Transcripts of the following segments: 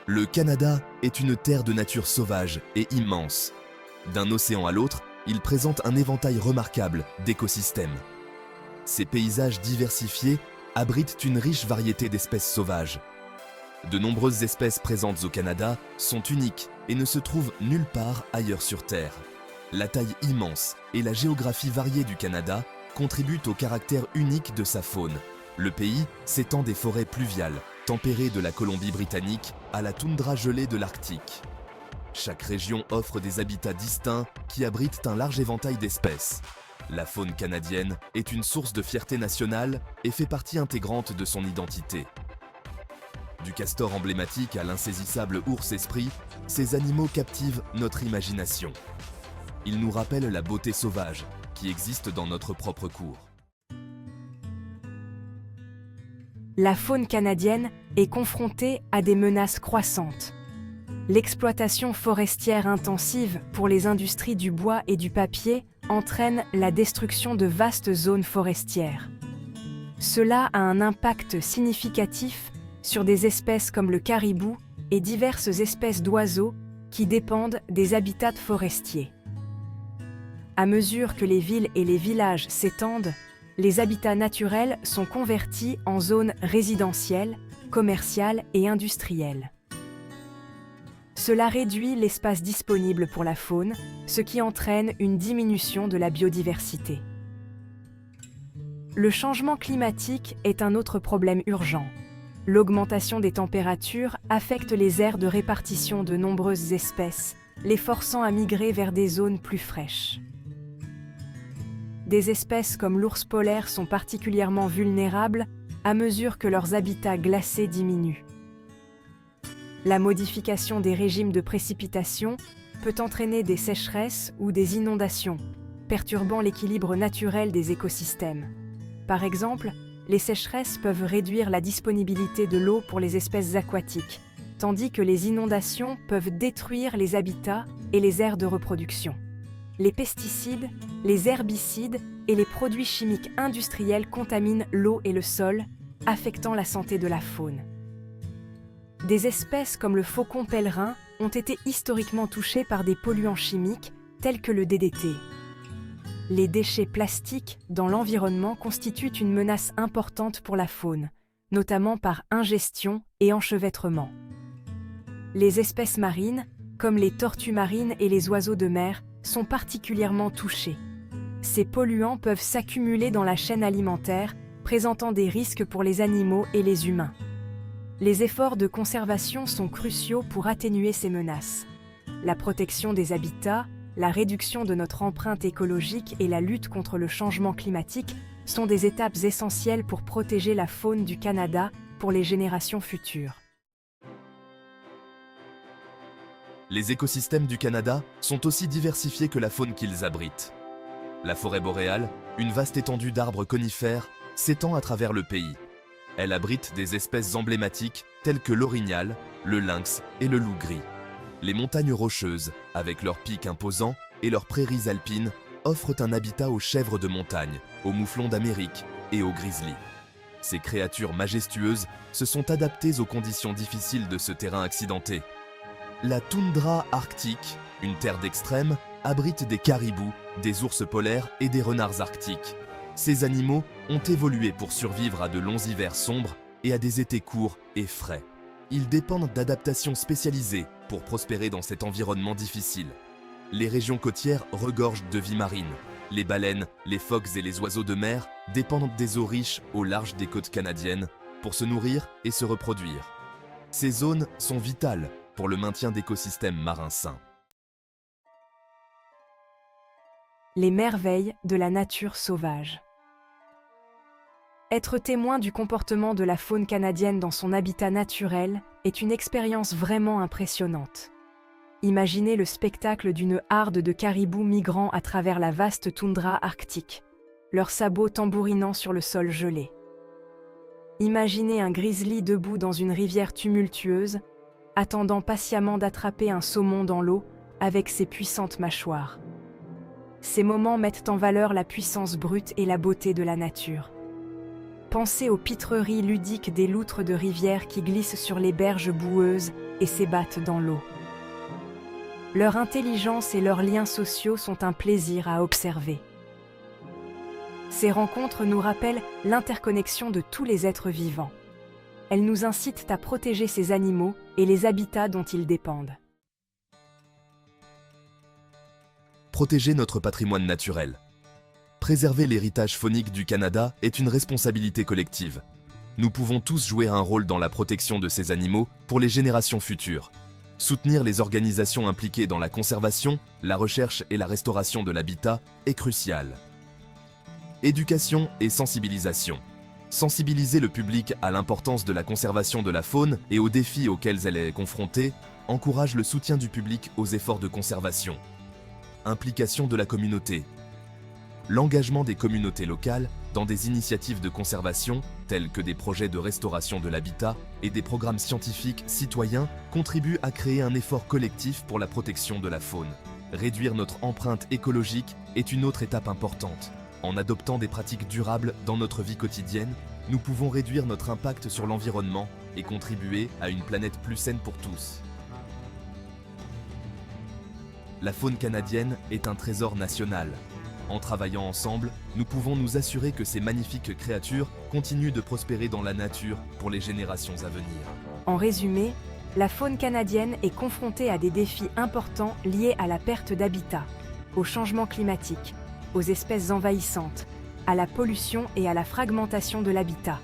Le Canada est une terre de nature sauvage et immense. D'un océan à l'autre, il présente un éventail remarquable d'écosystèmes. Ces paysages diversifiés abritent une riche variété d'espèces sauvages. De nombreuses espèces présentes au Canada sont uniques et ne se trouvent nulle part ailleurs sur Terre. La taille immense et la géographie variée du Canada contribuent au caractère unique de sa faune. Le pays s'étend des forêts pluviales, tempérées de la Colombie-Britannique à la toundra gelée de l'Arctique. Chaque région offre des habitats distincts qui abritent un large éventail d'espèces. La faune canadienne est une source de fierté nationale et fait partie intégrante de son identité. Du castor emblématique à l'insaisissable ours esprit, ces animaux captivent notre imagination. Ils nous rappellent la beauté sauvage qui existe dans notre propre cour. La faune canadienne est confrontée à des menaces croissantes. L'exploitation forestière intensive pour les industries du bois et du papier entraîne la destruction de vastes zones forestières. Cela a un impact significatif sur des espèces comme le caribou et diverses espèces d'oiseaux qui dépendent des habitats forestiers. À mesure que les villes et les villages s'étendent, les habitats naturels sont convertis en zones résidentielles, commerciales et industrielles. Cela réduit l'espace disponible pour la faune, ce qui entraîne une diminution de la biodiversité. Le changement climatique est un autre problème urgent. L'augmentation des températures affecte les aires de répartition de nombreuses espèces, les forçant à migrer vers des zones plus fraîches. Des espèces comme l'ours polaire sont particulièrement vulnérables à mesure que leurs habitats glacés diminuent. La modification des régimes de précipitation peut entraîner des sécheresses ou des inondations, perturbant l'équilibre naturel des écosystèmes. Par exemple, les sécheresses peuvent réduire la disponibilité de l'eau pour les espèces aquatiques, tandis que les inondations peuvent détruire les habitats et les aires de reproduction. Les pesticides, les herbicides et les produits chimiques industriels contaminent l'eau et le sol, affectant la santé de la faune. Des espèces comme le faucon pèlerin ont été historiquement touchées par des polluants chimiques tels que le DDT. Les déchets plastiques dans l'environnement constituent une menace importante pour la faune, notamment par ingestion et enchevêtrement. Les espèces marines, comme les tortues marines et les oiseaux de mer, sont particulièrement touchés. Ces polluants peuvent s'accumuler dans la chaîne alimentaire, présentant des risques pour les animaux et les humains. Les efforts de conservation sont cruciaux pour atténuer ces menaces. La protection des habitats, la réduction de notre empreinte écologique et la lutte contre le changement climatique sont des étapes essentielles pour protéger la faune du Canada pour les générations futures. Les écosystèmes du Canada sont aussi diversifiés que la faune qu'ils abritent. La forêt boréale, une vaste étendue d'arbres conifères, s'étend à travers le pays. Elle abrite des espèces emblématiques telles que l'orignal, le lynx et le loup gris. Les montagnes rocheuses, avec leurs pics imposants et leurs prairies alpines, offrent un habitat aux chèvres de montagne, aux mouflons d'Amérique et aux grizzlies. Ces créatures majestueuses se sont adaptées aux conditions difficiles de ce terrain accidenté. La toundra arctique, une terre d'extrême, abrite des caribous, des ours polaires et des renards arctiques. Ces animaux ont évolué pour survivre à de longs hivers sombres et à des étés courts et frais. Ils dépendent d'adaptations spécialisées pour prospérer dans cet environnement difficile. Les régions côtières regorgent de vie marine. Les baleines, les phoques et les oiseaux de mer dépendent des eaux riches au large des côtes canadiennes pour se nourrir et se reproduire. Ces zones sont vitales pour le maintien d'écosystèmes marins sains. Les merveilles de la nature sauvage. Être témoin du comportement de la faune canadienne dans son habitat naturel est une expérience vraiment impressionnante. Imaginez le spectacle d'une harde de caribous migrant à travers la vaste toundra arctique, leurs sabots tambourinant sur le sol gelé. Imaginez un grizzly debout dans une rivière tumultueuse, attendant patiemment d'attraper un saumon dans l'eau avec ses puissantes mâchoires. Ces moments mettent en valeur la puissance brute et la beauté de la nature. Pensez aux pitreries ludiques des loutres de rivière qui glissent sur les berges boueuses et s'ébattent dans l'eau. Leur intelligence et leurs liens sociaux sont un plaisir à observer. Ces rencontres nous rappellent l'interconnexion de tous les êtres vivants. Elles nous incitent à protéger ces animaux et les habitats dont ils dépendent. Protéger notre patrimoine naturel. Préserver l'héritage faunique du Canada est une responsabilité collective. Nous pouvons tous jouer un rôle dans la protection de ces animaux pour les générations futures. Soutenir les organisations impliquées dans la conservation, la recherche et la restauration de l'habitat est crucial. Éducation et sensibilisation. Sensibiliser le public à l'importance de la conservation de la faune et aux défis auxquels elle est confrontée encourage le soutien du public aux efforts de conservation. Implication de la communauté. L'engagement des communautés locales dans des initiatives de conservation, telles que des projets de restauration de l'habitat et des programmes scientifiques citoyens, contribue à créer un effort collectif pour la protection de la faune. Réduire notre empreinte écologique est une autre étape importante. En adoptant des pratiques durables dans notre vie quotidienne, nous pouvons réduire notre impact sur l'environnement et contribuer à une planète plus saine pour tous. La faune canadienne est un trésor national. En travaillant ensemble, nous pouvons nous assurer que ces magnifiques créatures continuent de prospérer dans la nature pour les générations à venir. En résumé, la faune canadienne est confrontée à des défis importants liés à la perte d'habitat, au changement climatique, aux espèces envahissantes, à la pollution et à la fragmentation de l'habitat.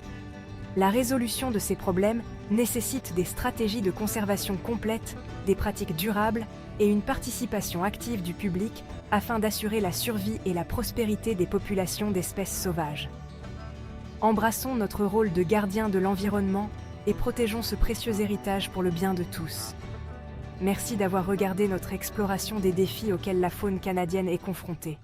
La résolution de ces problèmes nécessite des stratégies de conservation complètes, des pratiques durables et une participation active du public afin d'assurer la survie et la prospérité des populations d'espèces sauvages. Embrassons notre rôle de gardien de l'environnement et protégeons ce précieux héritage pour le bien de tous. Merci d'avoir regardé notre exploration des défis auxquels la faune canadienne est confrontée.